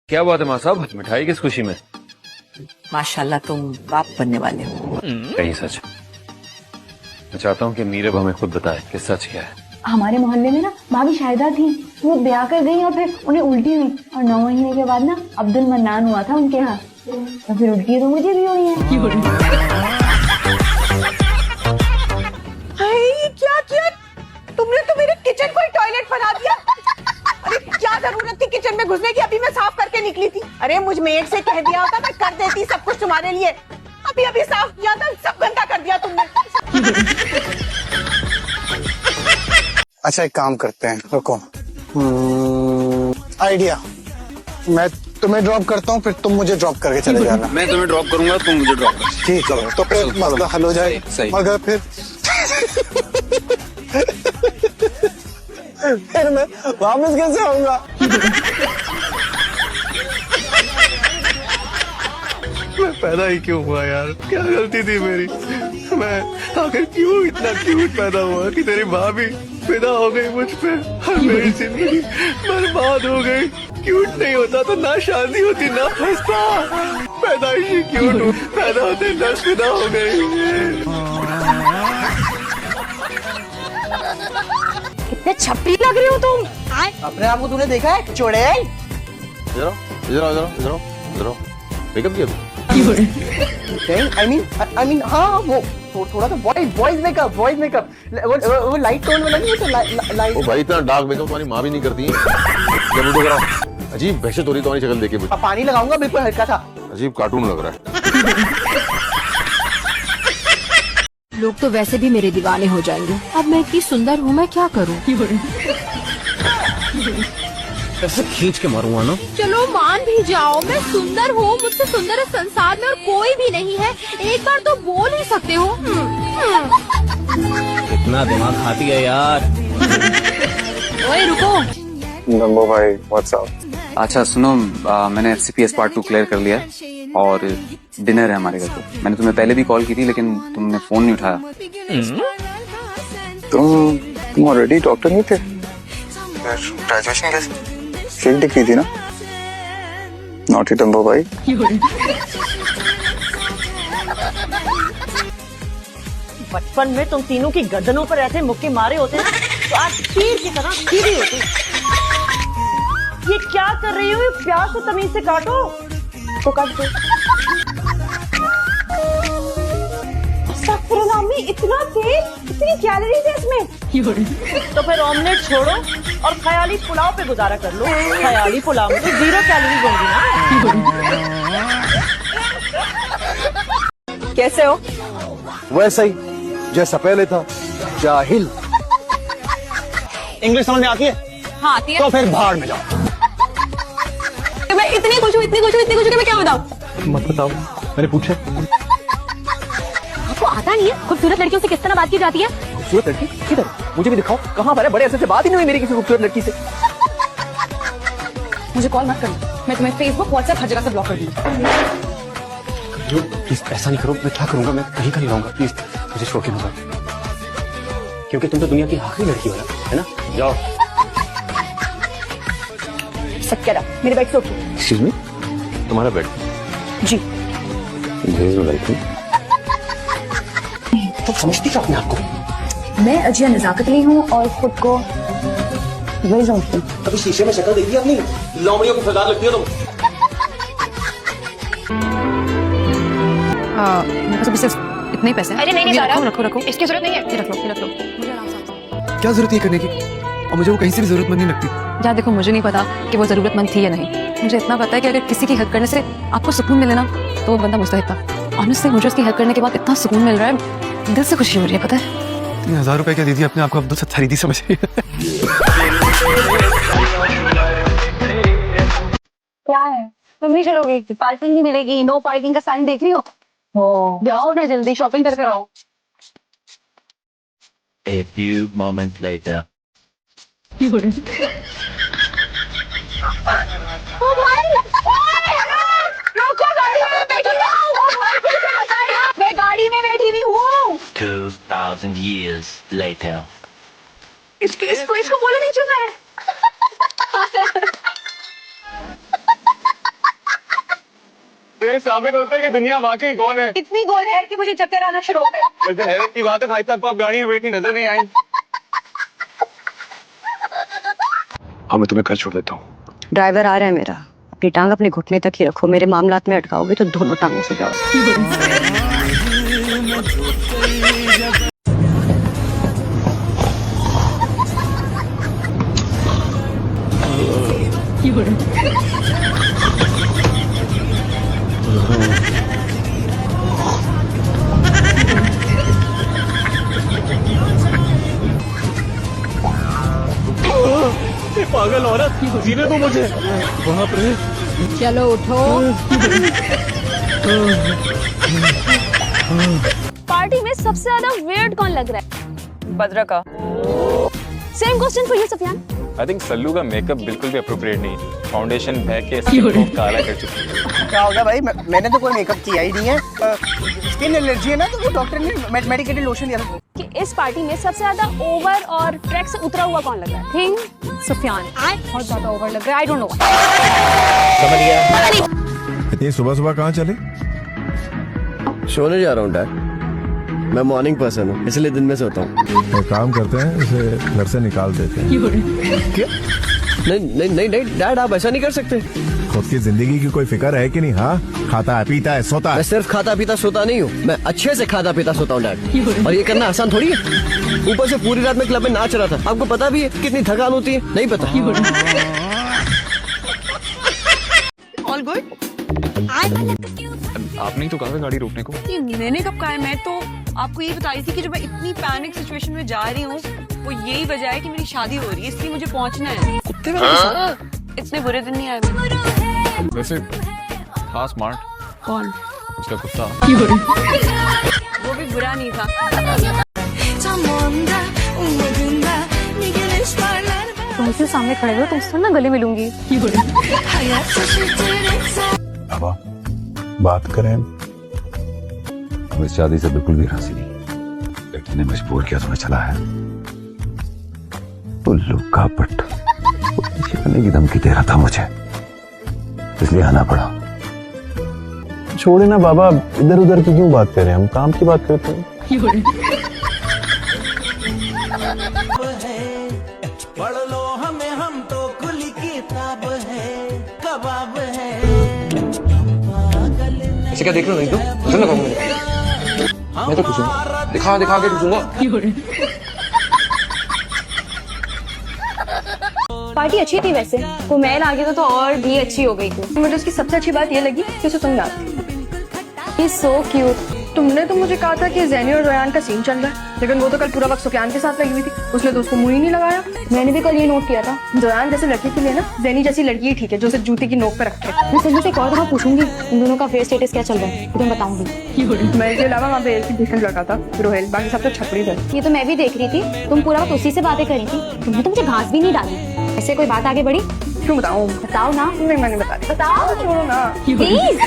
क्या बात है माँ साहब, मिठाई किस खुशी में? माशाल्लाह तुम बाप बनने वाले हो। कहीं सच। मैं चाहता हूँ कि मीरब हमें खुद बताए कि सच क्या है। हमारे मोहल्ले में ना भाभी शाहिदा थी, वो ब्याह कर गई और फिर उन्हें उल्टी हुई और 9 महीने के बाद ना अब्दुल मन्नान हुआ था उनके यहाँ, तो फिर उल्टी तो मुझे भी हुई है। ये क्या किया तुमने? तो मेरे किचन को ही टॉयलेट बना दिया। अरे क्या जरूरत थी किचन में घुसने की? अभी मैं साफ करके निकली थी। अरे मुझ मेड से कह दिया होता मैं कर देती सब कुछ तुम्हारे लिए। अभी अभी साफ किया था, सब गंदा कर दिया तुमने। अच्छा एक काम करते हैं, रुको। आइडिया, मैं तुम्हें ड्रॉप करता हूँ, फिर तुम मुझे ड्रॉप करके चले जाना। मैं तुम्हें ड्रॉप करूंगा, तुम मुझे ड्रॉप कर। ठीक है, तो फिर मसला हल हो जाए। सही। मगर फिर फिर मैं वापस कैसे आऊंगा? मैं पैदा ही क्यों हुआ यार? क्या गलती थी मेरी? मैं आखिर क्यों इतना क्यूट पैदा हुआ कि तेरी भाभी फिदा हो गई मुझ पे और मेरी जिंदगी बर्बाद हो गई। क्यूट नहीं होता तो ना शादी होती ना फंसता। पैदाइशी क्यूट हूँ, पैदा होते ना फिदा हो गई। कितने छपरी लग रही हो तुम। अपने आप को तूने देखा है चोड़े? इधर मेकअप किया आई मीन हाँ वो थोड़ा सा बॉयज मेकअप वो लाइट टोन वाला नहीं होता लाइट। ओ भाई इतना डार्क मेकअप तुम्हारी माँ भी नहीं करती है। जब वीडियो कराओ अजीब बहशत हो रही तुम्हारी शक्ल देखे। अब पानी लगाऊंगा बिल्कुल हल्का सा। अजीब कार्टून लग रहा है। लोग तो वैसे भी मेरे दीवाने हो जाएंगे। अब मैं इतनी सुंदर हूँ, मैं क्या करूँ? कैसे खींच के मारूंगा ना। चलो मान भी जाओ मैं सुंदर हूँ, मुझसे सुंदर इस संसार में और कोई भी नहीं है। एक बार तो बोल ही सकते हो। कितना दिमाग खाती है यार। ओए रुको। नंबो भाई व्हाट्सअप। अच्छा सुनो, मैंने FCPS पार्ट 2 क्लियर कर लिया और डिनर है हमारे घर पे। मैंने तुम्हें पहले भी कॉल की थी लेकिन तुमने फोन नहीं उठाया। तुम ऑलरेडी डॉक्टर नहीं थे? ग्रेजुएशन कैसे फील्ड की थी ना? नॉटी डम्बो भाई। बचपन में तुम तीनों की गर्दनों पर ऐसे मुक्के मारे होते तो आज तीर की तरह सीधी होती। ये क्या कर रही हो? ये प्याज को तमीज से काटो। तो काट दो। अम्मी इतना तेज, इतनी कैलोरीज है इसमें। तो फिर ऑमलेट छोड़ो और ख्याली पुलाव पे गुजारा कर लो। ख्याली पुलाव में तो 0 कैलोरीज होंगी ना। कैसे हो? वैसा ही जैसा पहले था, जाहिल। इंग्लिश समझ में आती है? हाँ आती है। तो फिर बाहर में जाओ। मैं इतनी खुश हूँ कि मैं क्या बताऊँ? मत बताओ, मैंने पूछा। आपको आता नहीं है खूबसूरत लड़कियों से किस तरह बात की जाती है? खूबसूरत लड़की किधर? मुझे भी दिखाओ। कहाँ पर है? बड़े अरसे से बात ही नहीं हुई मेरी किसी खूबसूरत लड़की से। मुझे कॉल मत करना, मैं तुम्हें फेसबुक व्हाट्सएप हर जगह से ब्लॉक कर दूंगी। प्लीज ऐसा नहीं करो। मैं क्या करूंगा? मैं कहीं का नहीं रहूंगा। प्लीज मुझे छोड़ के मत जाओ, क्योंकि तुम तो दुनिया की आखिरी लड़की हो ना, है ना? जाओ। सब क्या रहा? मेरे बैग से उठो। एक्सक्यूज मी, तुम्हारा बेड? जी। तो समझती क्या अपने आप को? मैं अजिया नजाकतली हूँ और खुद को वही समझती हूँ। कभी शीशे में शक्ल देखी अपनी? लोमड़ियों को फसाद लगती हो तुम। मेरे पास अभी सिर्फ इतने ही पैसे हैं। अरे नहीं सारा, रखो इसकी जरूरत नहीं है। ये रख लो। मुझे आराम से। क्या जरूरत है करने की? और मुझे वो कहीं से भी जरूरतमंद नहीं लगती। यार देखो, मुझे नहीं पता कि वो जरूरतमंद थी या नहीं। मुझे इतना पता है कि अगर किसी की हेल्प करने से आपको सुकून मिले ना, तो वो बंदा मुस्तहिक था। ऑनेस्टली मुझे उसकी हेल्प करने के बाद इतना सुकून मिल रहा है, दिल से खुशी हो रही है। पता है 3000 रुपए क्या दीदी अपने आप को अब्दुल सत्तार दीदी समझ रही है। क्या है? तुम नहीं चलोगे? पार्किंग नहीं मिलेगी, नो पार्किंग का साइन देख रही हो? जाओ ना जल्दी, शॉपिंग करके आओ। A few moments later. मैं गाड़ी में बैठी हुई हूँ। 2000 years later. इसको बोला नहीं चुका है। तेरे साबित होता है कि दुनिया वाकई कौन है। इतनी गोल है कि मुझे चक्कर आना शुरू हो गए। वैसे हैरत की बात है, आज तक आप गाड़ी में बैठी नजर नहीं आई। हाँ, मैं तुम्हें घर छोड़ देता हूँ। ड्राइवर आ रहा है मेरा, अपनी टांग अपने घुटने तक ही रखो, मेरे मामलात में अटकाओगे तो दोनों टांगों से जाओ। ये पागल औरत जीने दो मुझे। वहाँ पर चलो उठो। पार्टी में सबसे ज्यादा वियर्ड कौन लग रहा है? बद्रा का same question for you Sufiyan. I think Sallu का मेकअप बिल्कुल भी अप्रोप्रिएट नहीं है। फाउंडेशन बह के स्किन को काला कर चुकी है। क्या होगा भाई, मैंने तो कोई मेकअप किया ही नहीं है। स्किन एलर्जी है ना, तो वो डॉक्टर ने मेडिकेटेड लोशन दिया था। कि इस पार्टी में सबसे ज्यादा ओवर और ट्रैक से उतरा हुआ कौन लग रहा है? थिंक सफियान। बहुत ज्यादा ओवर लग रहा है, आई डोंट नो। इतनी सुबह सुबह कहाँ चले? सोने जा रहा हूँ डैड, मैं मॉर्निंग पर्सन हूँ, इसलिए दिन में सोता हूँ। एक काम करते हैं, इसे घर से निकाल देते हैं। क्या? नहीं डैड, आप ऐसा नहीं कर सकते। खुद की जिंदगी की कोई फिक्र है कि नहीं? हाँ, खाता है, पीता है, सोता मैं है। सिर्फ खाता पीता सोता नहीं हूँ, मैं अच्छे से खाता पीता सोता हूँ डैड। और ये करना आसान थोड़ी है। ऊपर से पूरी रात में क्लब में नाच रहा था, आपको पता भी है कितनी थकान होती है? नहीं पता। All good. आपने तो कहा गाड़ी रोकने को। ये मैंने कब कहा है? मैं तो आपको ये बता रही थी कि जब मैं इतनी पैनिक सिचुएशन में जा रही हूँ, वो यही वजह है कि मेरी शादी हो रही है, इसलिए मुझे पहुंचना है। कुत्ते इतने बुरे दिन नहीं आए। वैसे था स्मार्ट। कौन? उसका कुत्ता। वो भी बुरा नहीं था। तुमसे सामने खड़े हो, तुमसे ना गले मिलूंगी। अब बात करें। हम इस शादी से बिल्कुल भी राजी नहीं। बेटी ने मजबूर किया तो मैं चला है। उल्लू का पट करने की धमकी दे रहा था मुझे, इसलिए आना पड़ा। छोड़े ना बाबा, इधर उधर की क्यों बात कर रहे हैं, हम काम की बात करते हैं। पढ़ लो हमें, हम तो खुली किताब है, कबाब है। ऐसे क्या देख रहे हो? नहीं तो पसंद ना मुझे। मैं तो खुश हूँ, दिखा के खुशूंगा। पार्टी अच्छी थी वैसे, वो मैल आ गया था तो और भी अच्छी हो गई थी। मुझे उसकी सबसे अच्छी बात ये लगी कि उसे तुम याद थी। So cute. तुमने तो मुझे कहा था कि ज़ैनी और रोयान का सीन चल रहा है, लेकिन वो तो कल पूरा वक्त सुफियान के साथ लगी हुई थी। उसने तो उसको मुंह ही नहीं लगाया। मैंने भी कल ये नोट किया था। रोयान जैसे लड़की के लिए ना ज़ैनी जैसी लड़की ही ठीक है, जो सिर्फ जूती की नोक पे रखे। मैं सच में से एक और दफा पूछूंगी इन दोनों का फेस स्टेटस क्या चल रहा है, तुम्हें बताऊंगी। मैं इसके अलावा वहाँ पे एक डिफरेंट लड़का था, रोहेल, बाकी सब तो छपड़ी थे। ये तो मैं भी देख रही थी, तुम पूरा वक्त उसी से बातें करी थी। तुमने तो मुझे घास भी नहीं डाली। ऐसे कोई बात आगे बढ़ी? क्यों बताऊँ? बताओ ना। नहीं, मैंने बता दी। बताओ। छोड़ो ना प्लीज।